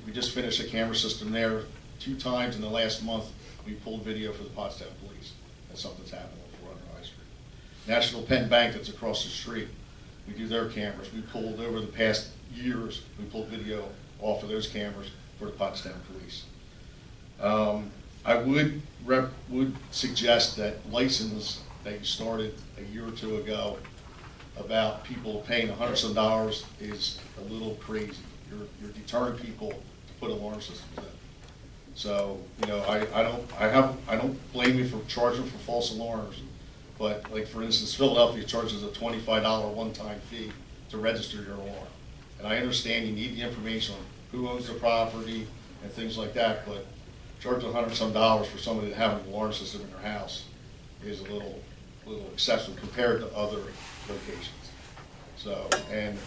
we just finished a camera system there 2 times in the last month. We pulled video for the Pottstown Police. That's something that's happening on 400 High Street. National Penn Bank that's across the street, we do their cameras. We pulled over the past years, we pulled video off of those cameras for the Pottstown Police. I would suggest that license that you started a year or 2 ago about people paying $100 is a little crazy. You're deterring people to put alarm systems in. So, you know, I don't blame you for charging for false alarms, but like for instance, Philadelphia charges a $25 one-time fee to register your alarm. And I understand you need the information on who owns the property and things like that, but charging $100 for somebody to have an alarm system in their house is a little excessive compared to other locations. So, and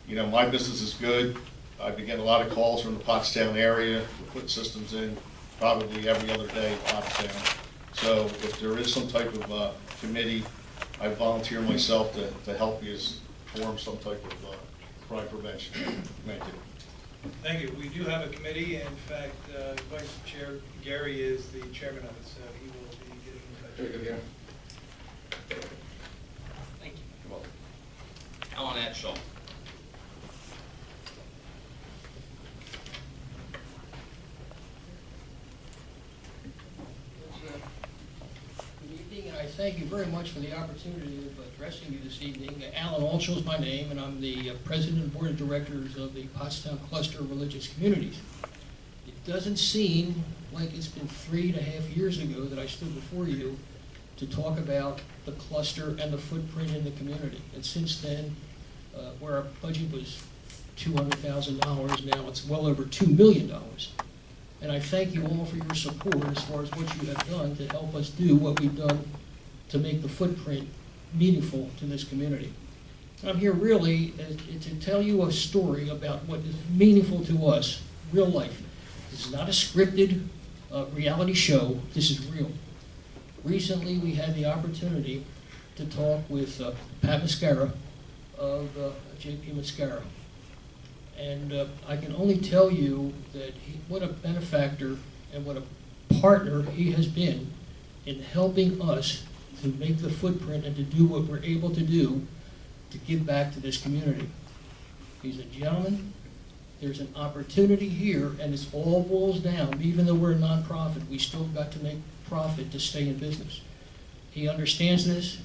you know, my business is good. I've been getting a lot of calls from the Pottstown area. We're putting systems in probably every other day in Pottstown. So if there is some type of committee, I volunteer myself to help you form some type of crime prevention. Thank you. Thank you. We do have a committee. In fact, Vice Chair Gary is the chairman of it, so he will be getting in touch. Very good, yeah. Thank you. You're welcome. Alan Atshall. Good evening, and I thank you very much for the opportunity of addressing you this evening. Alan Altshul is my name, and I'm the President and Board of Directors of the Pottstown Cluster of Religious Communities. It doesn't seem like it's been 3.5 years ago that I stood before you to talk about the cluster and the footprint in the community. And since then, where our budget was $200,000, now it's well over $2 million. And I thank you all for your support as far as what you have done to help us do what we've done to make the footprint meaningful to this community. I'm here really to tell you a story about what is meaningful to us, real life. This is not a scripted reality show, this is real. Recently we had the opportunity to talk with Pat Mascara of JP Mascara. And I can only tell you that what a benefactor and what a partner he has been in helping us to make the footprint and to do what we're able to do to give back to this community. He's a gentleman. There's an opportunity here, and it's all boils down. Even though we're a nonprofit, we still got to make profit to stay in business. He understands this.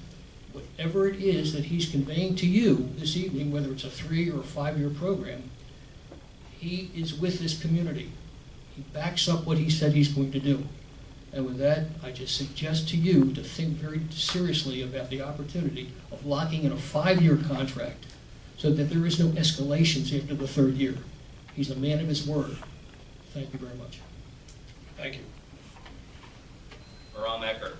Whatever it is that he's conveying to you this evening, whether it's a 3 or a 5-year program, he is with this community. He backs up what he said he's going to do. And with that, I just suggest to you to think very seriously about the opportunity of locking in a 5-year contract so that there is no escalations after the 3rd year. He's a man of his word. Thank you very much. Thank you. Aram Eckert.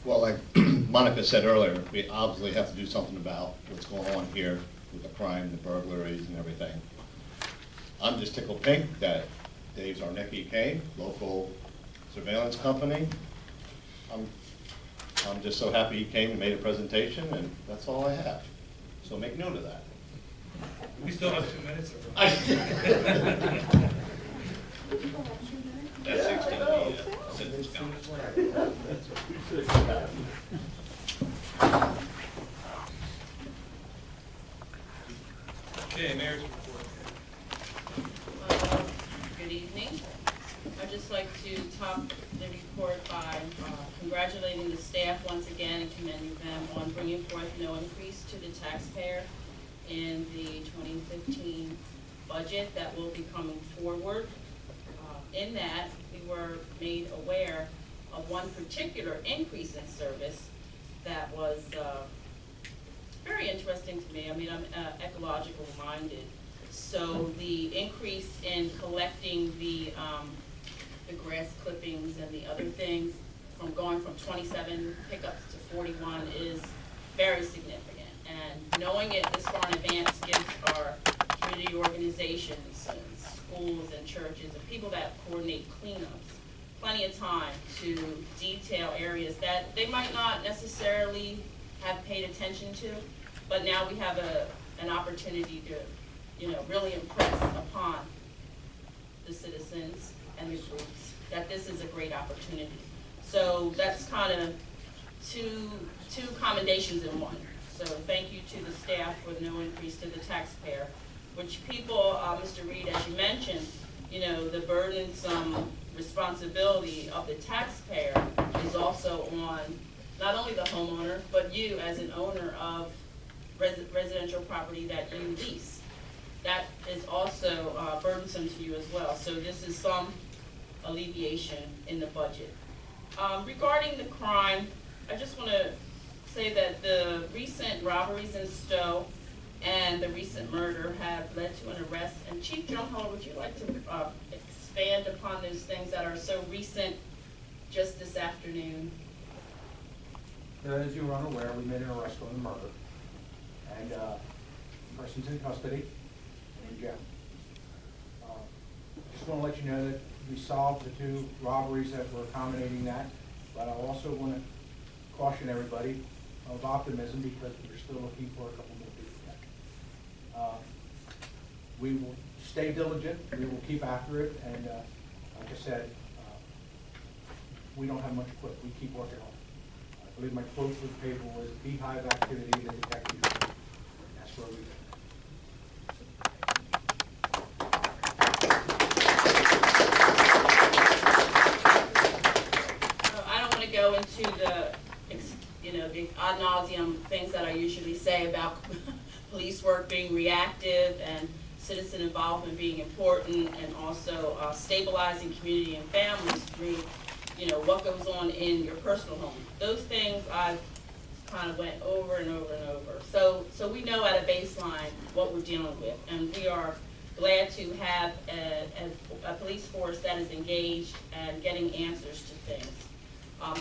Well, like Monica said earlier, we obviously have to do something about what's going on here with the crime, the burglaries and everything. I'm just tickled pink that Dave Zarnicki came, local surveillance company. I'm just so happy he came and made a presentation, and that's all I have. So make note of that. We still have 2 minutes. That's extended the sentence count. Okay, Mayor's report. Good evening. I'd just like to top the report by congratulating the staff once again and commending them on bringing forth no increase to the taxpayer in the 2015 budget that will be coming forward. In that, we were made aware of one particular increase in service that was very interesting to me. I mean, I'm ecological minded. So the increase in collecting the grass clippings and the other things from going from 27 pickups to 41 is very significant. And knowing it this far in advance gives our community organizations and schools and churches and people that coordinate cleanups plenty of time to detail areas that they might not necessarily have paid attention to, but now we have an opportunity to, really impress upon the citizens and the groups that this is a great opportunity. So that's kind of two commendations in one. So thank you to the staff for no increase to the taxpayer, which people, Mr. Reed, as you mentioned, the burdensome responsibility of the taxpayer is also on not only the homeowner, but you as an owner of residential property that you lease. That is also burdensome to you as well. So this is some alleviation in the budget. Regarding the crime, I just want to say that the recent robberies in Stowe and the recent murder have led to an arrest. And Chief Drumheller, would you like to expand upon those things that are so recent just this afternoon? As you are unaware, we made an arrest on the murder, and the person's in custody and in jail. Just want to let you know that we solved the 2 robberies that were accommodating that, but I also want to caution everybody of optimism because we're still looking for a couple more people. We will stay diligent, we will keep after it, and like I said, we don't have much to quit. We keep working on it. I believe my quote for the paper was beehive activity that detectives do. That's where we go. I don't want to go into the ad nauseum things that I usually say about police work being reactive and citizen involvement being important, and also stabilizing community and families through, what goes on in your personal home. Those things I've kind of went over and over and over. So we know at a baseline what we're dealing with, and we are glad to have a police force that is engaged and getting answers to things.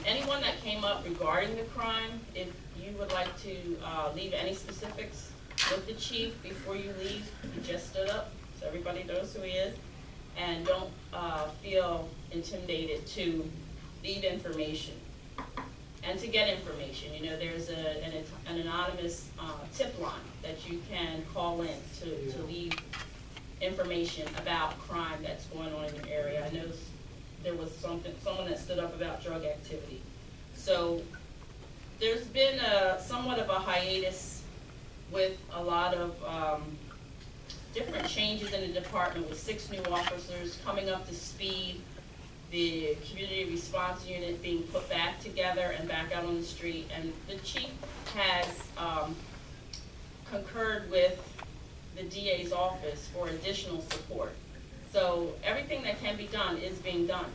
Anyone that came up regarding the crime, if you would like to leave any specifics with the chief before you leave, he just stood up, so everybody knows who he is, and don't feel intimidated to leave information and to get information. There's an anonymous tip line that you can call in to leave information about crime that's going on in your area. I know there was someone that stood up about drug activity. So there's been somewhat of a hiatus with a lot of different changes in the department, with 6 new officers coming up to speed, the community response unit being put back together and back out on the street, and the chief has concurred with the DA's office for additional support. So everything that can be done is being done.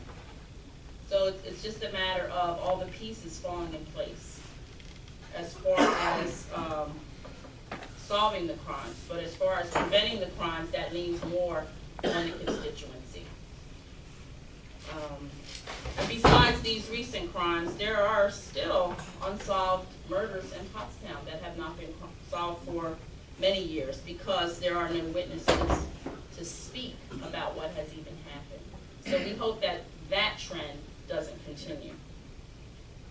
So it's just a matter of all the pieces falling in place as far as solving the crimes. But as far as preventing the crimes, that leans more on the constituency. And besides these recent crimes, there are still unsolved murders in Pottstown that have not been solved for many years because there are no witnesses to speak about what has even happened. So we hope that that trend doesn't continue.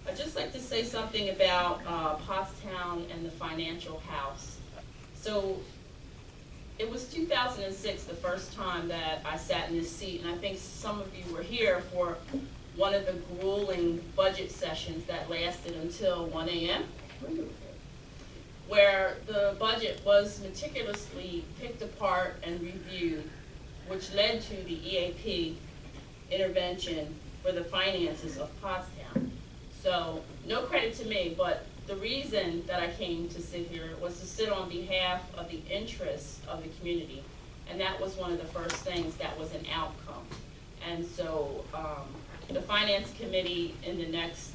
I'd just like to say something about Pottstown and the financial house. So it was 2006 the first time that I sat in this seat, and I think some of you were here for one of the grueling budget sessions that lasted until 1 a.m., where the budget was meticulously picked apart and reviewed, which led to the EAP intervention for the finances of Pottstown. So no credit to me, but the reason that I came to sit here was to sit on behalf of the interests of the community, and that was one of the first things that was an outcome. And so the Finance Committee in the next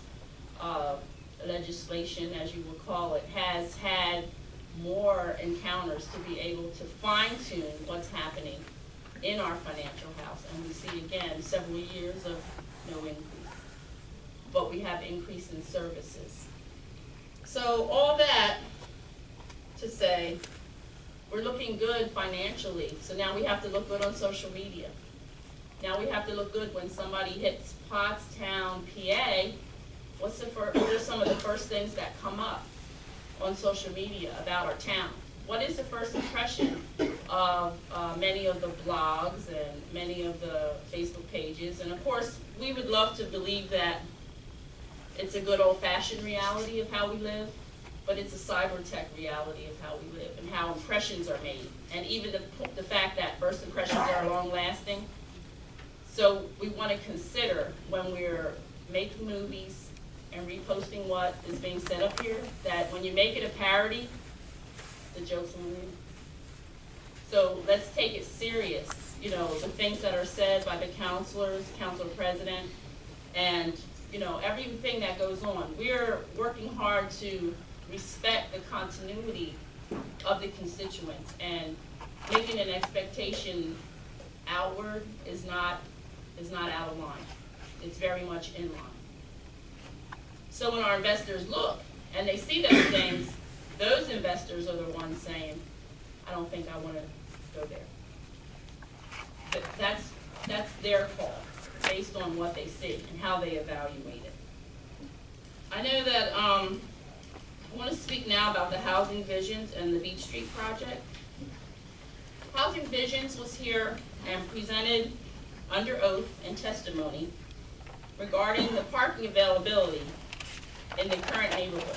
legislation, as you would call it, has had more encounters to be able to fine-tune what's happening in our financial house. And we see, again, several years of no increase. But we have increase in services. So all that to say, we're looking good financially. So now we have to look good on social media. Now we have to look good when somebody hits Pottstown, PA. What are some of the first things that come up on social media about our town? What is the first impression of many of the blogs and many of the Facebook pages? And of course, we would love to believe that it's a good old-fashioned reality of how we live, but it's a cyber tech reality of how we live and how impressions are made. And even the fact that first impressions are long-lasting. So we want to consider when we're making movies and reposting what is being said up here, that when you make it a parody, the joke's on you. So let's take it serious, you know, the things that are said by the councilors, council president, and, you know, everything that goes on. We're working hard to respect the continuity of the constituents, and making an expectation outward is not out of line. It's very much in line. So when our investors look and they see those things, those investors are the ones saying, I don't think I want to go there. But that's their call based on what they see and how they evaluate it. I know that I want to speak now about the Housing Visions and the Beach Street project. Housing Visions was here and presented under oath and testimony regarding the parking availability in the current neighborhood.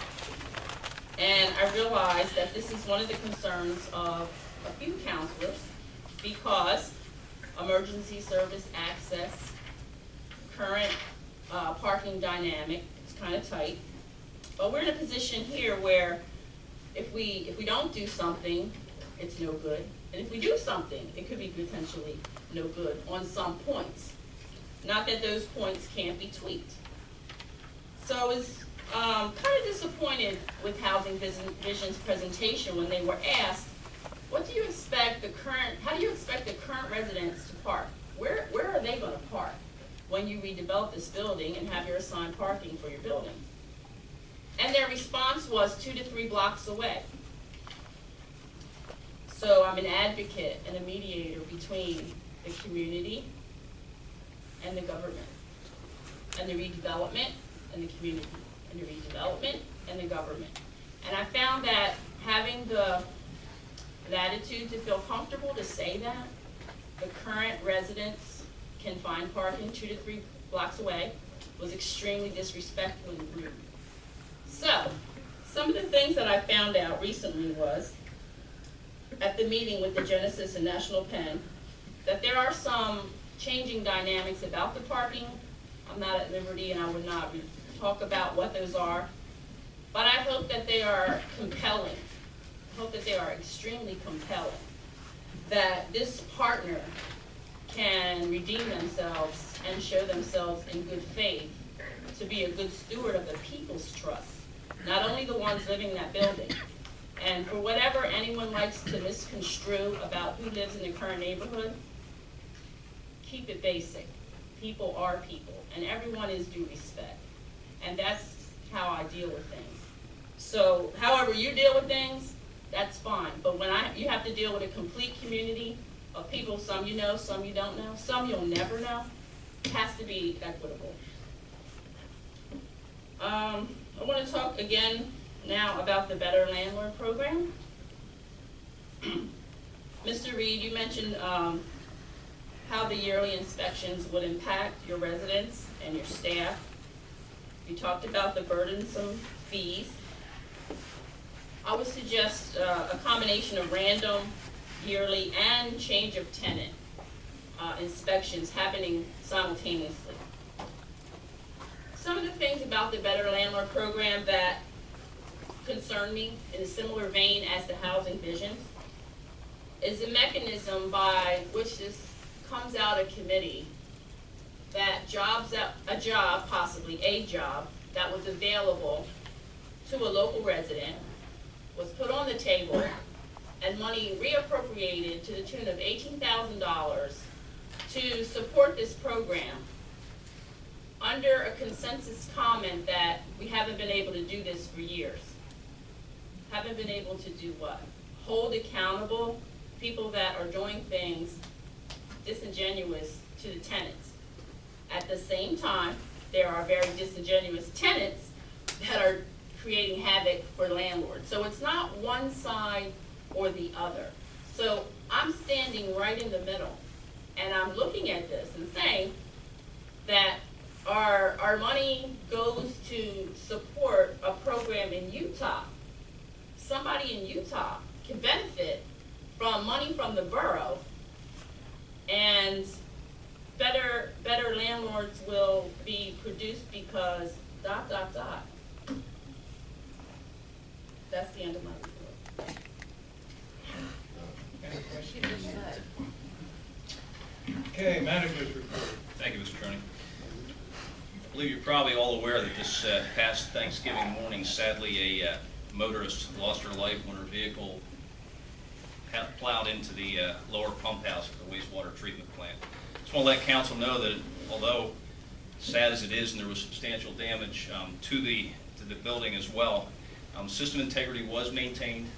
And I realized that this is one of the concerns of a few councilors, because emergency service access, current parking dynamic, it's kind of tight. But we're in a position here where if we don't do something, it's no good. And if we do something, it could be potentially no good on some points. Not that those points can't be tweaked. So I was kind of disappointed with Housing Vision's presentation when they were asked, how do you expect the current residents to park? Where are they going to park when you redevelop this building and have your assigned parking for your building? And their response was 2 to 3 blocks away. So I'm an advocate and a mediator between the community and the government, and the redevelopment and the community, and the redevelopment and the government. And I found that having the latitude to feel comfortable to say that the current residents can find parking 2 to 3 blocks away was extremely disrespectful and rude. So, some of the things that I found out recently was, at the meeting with the Genesis and National Pen, that there are some changing dynamics about the parking. I'm not at liberty and I would not talk about what those are, but I hope that they are compelling. I hope that they are extremely compelling, that this partner can redeem themselves and show themselves in good faith to be a good steward of the people's trust, not only the ones living in that building. And for whatever anyone likes to misconstrue about who lives in the current neighborhood, keep it basic. People are people, and everyone is due respect. And that's how I deal with things. So however you deal with things, that's fine. But when you have to deal with a complete community of people, some you know, some you don't know, some you'll never know, it has to be equitable. I want to talk again now about the Better Landlord Program. Mr. Reed, you mentioned how the yearly inspections would impact your residents and your staff. You talked about the burdensome fees. I would suggest a combination of random, yearly, and change of tenant inspections happening simultaneously. Some of the things about the Better Landlord Program that concern me in a similar vein as the Housing Visions is the mechanism by which this comes out of committee, that a job that was available to a local resident was put on the table and money reappropriated to the tune of $18,000 to support this program under a consensus comment that we haven't been able to do this for years. Haven't been able to do what? Hold accountable people that are doing things disingenuous to the tenants. At the same time, there are very disingenuous tenants that are creating havoc for landlords. So it's not one side or the other. So I'm standing right in the middle, and I'm looking at this and saying that our money goes to support a program in Utah. Somebody in Utah can benefit from money from the borough, and better landlords will be produced because ... That's the end of my report. Any questions? Okay, manager's report. Thank you, Mr. Attorney. I believe you're probably all aware that this past Thanksgiving morning, sadly, a motorist lost her life when her vehicle plowed into the lower pump house at the wastewater treatment plant. Just want to let council know that although sad as it is, and there was substantial damage to the building as well, system integrity was maintained,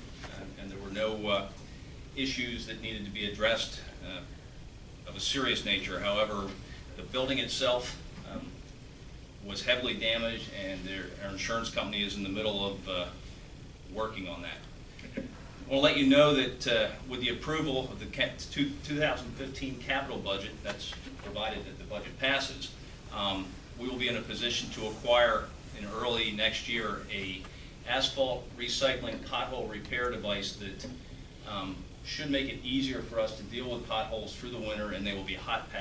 and there were no issues that needed to be addressed of a serious nature. However, the building itself was heavily damaged, and our insurance company is in the middle of working on that. I want to let you know that with the approval of the 2015 capital budget, that's provided that the budget passes, we will be in a position to acquire in early next year a asphalt recycling pothole repair device that should make it easier for us to deal with potholes through the winter, and they will be hot packed.